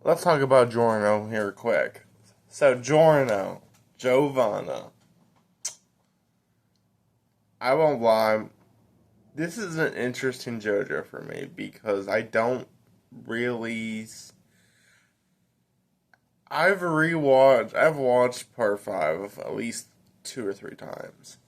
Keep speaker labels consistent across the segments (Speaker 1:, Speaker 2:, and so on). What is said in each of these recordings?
Speaker 1: let's talk about Giorno here quick. So, Giorno Giovanna. I won't lie. This is an interesting JoJo for me because I don't really. I've watched part 5 at least 2 or 3 times.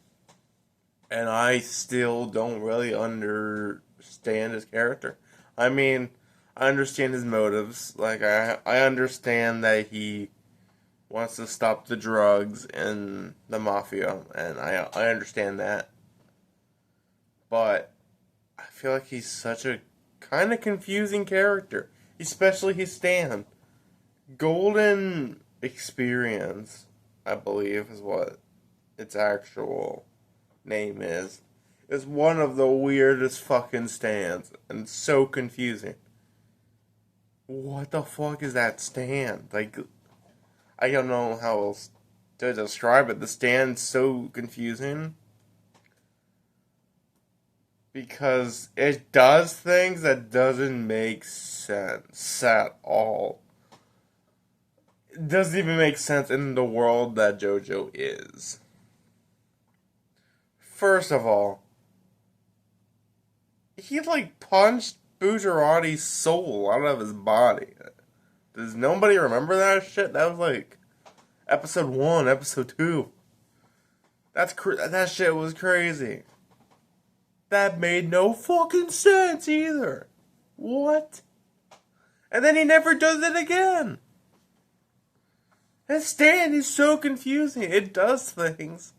Speaker 1: And I still don't really understand his character. I mean, I understand his motives. Like, I understand that he wants to stop the drugs and the mafia, and I understand that. But I feel like he's such a kind of confusing character, especially his stand. Golden Experience, I believe, is what its actual name is one of the weirdest fucking stands, and so confusing. What the fuck is that stand? Like, I don't know how else to describe it. The stand's so confusing because it does things that doesn't make sense at all. It doesn't even make sense in the world that JoJo is. First of all, he like punched Bujarati's soul out of his body. Does nobody remember that shit? That was like episode 1, episode 2. That shit was crazy. That made no fucking sense either. What? And then he never does it again. His stand is so confusing. It does things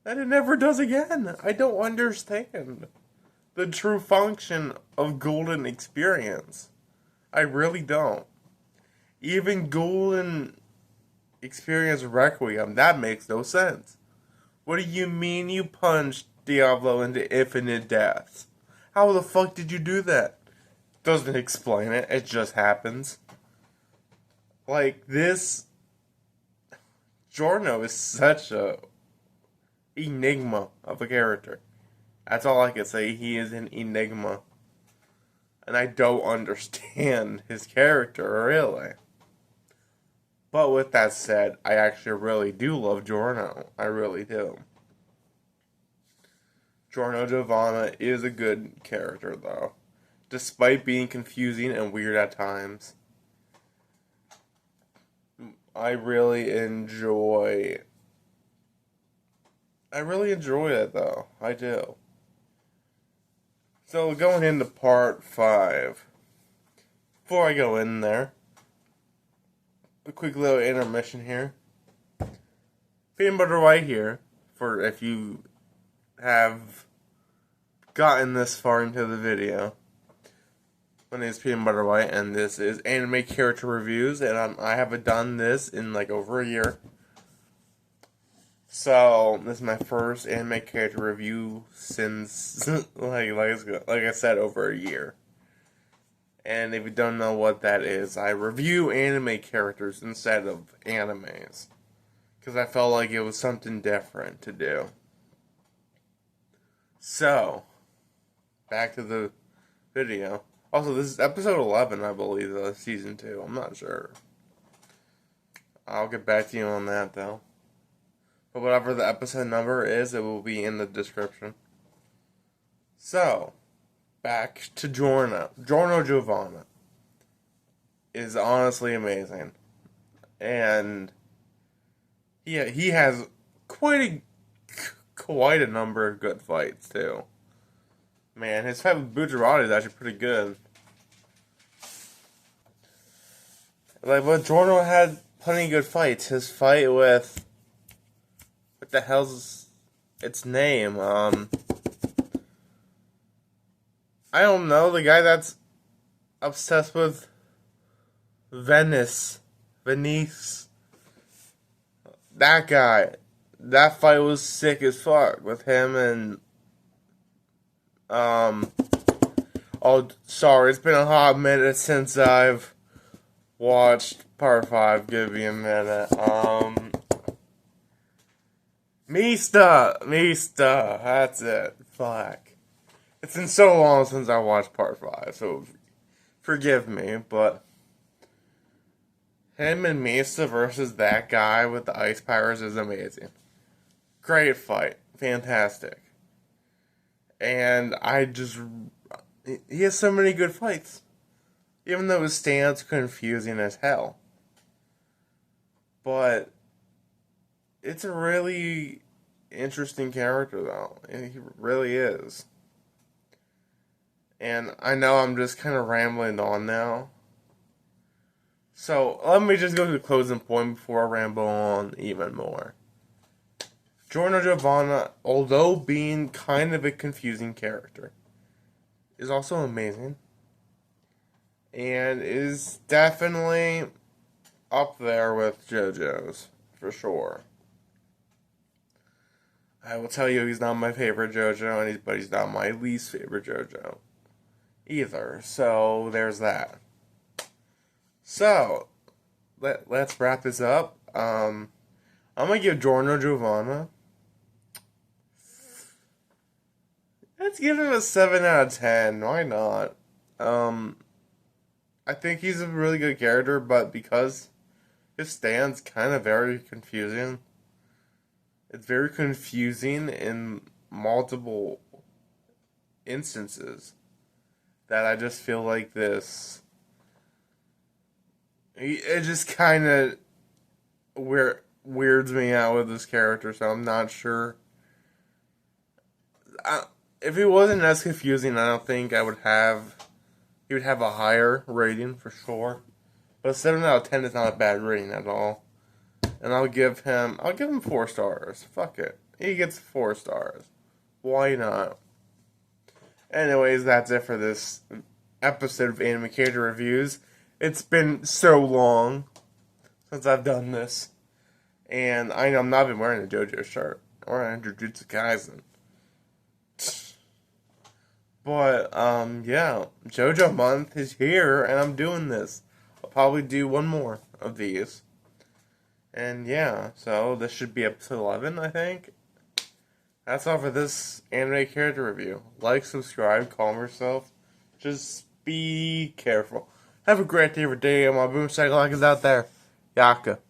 Speaker 1: that it never does again. I don't understand the true function of Golden Experience. I really don't. Even Golden Experience Requiem, that makes no sense. What do you mean you punched Diablo into infinite deaths? How the fuck did you do that? Doesn't explain it, it just happens. Like, this Giorno is such a enigma of a character. That's all I can say. He is an enigma. And I don't understand his character, really. But with that said, I actually really do love Giorno. I really do. Giorno Giovanna is a good character, though. Despite being confusing and weird at times. I really enjoy it, though. I do. So, going into part 5. Before I go in there, a quick little intermission here. Peanut Butter White here, for if you have gotten this far into the video. My name is Peanut Butter White, and this is Anime Character Reviews, and I haven't done this in like over a year. So, this is my first anime character review since, like I said, over a year. And if you don't know what that is, I review anime characters instead of animes. Because I felt like it was something different to do. So, back to the video. Also, this is episode 11, I believe, of season 2. I'm not sure. I'll get back to you on that, though. But whatever the episode number is, it will be in the description. So, back to Giorno. Giorno Giovanna is honestly amazing. And he has quite a number of good fights, too. Man, his fight with Bujarati is actually pretty good. Like, but Giorno had plenty of good fights. His fight with... what the hell's its name? I don't know. The guy that's obsessed with Venice. That guy. That fight was sick as fuck with him and... oh, sorry. It's been a hot minute since I've watched part 5. Give me a minute. Mista, that's it. Fuck. It's been so long since I watched part 5, so forgive me, but Him and Mesa versus that guy with the ice powers is amazing. Great fight. Fantastic. And he has so many good fights. Even though his stance confusing as hell. But it's a really interesting character, though. He really is. And I know I'm just kind of rambling on now. So let me just go to the closing point before I ramble on even more. Giorno Giovanna, although being kind of a confusing character, is also amazing. And is definitely up there with JoJo's, for sure. I will tell you he's not my favorite JoJo, but he's not my least favorite JoJo either. So there's that. So let's wrap this up. I'm gonna give Giorno Giovanna. Let's give him a 7 out of 10. Why not? I think he's a really good character, but because his stand's kind of very confusing. It's very confusing in multiple instances that I just feel like this. It just kind of weirds me out with this character, so I'm not sure. If he wasn't as confusing, I don't think he would have a higher rating for sure. But a 7 out of 10 is not a bad rating at all. And I'll give him 4 stars. Fuck it. He gets 4 stars. Why not? Anyways, that's it for this episode of Anime Character Reviews. It's been so long since I've done this. And I know I'm not even wearing a JoJo shirt. I'm wearing a Jujutsu Kaisen. But, yeah. JoJo month is here, and I'm doing this. I'll probably do one more of these. And yeah, so this should be episode 11, I think. That's all for this anime character review. Like, subscribe, calm yourself. Just be careful. Have a great day every day. My boom cycle is out there. Yaka.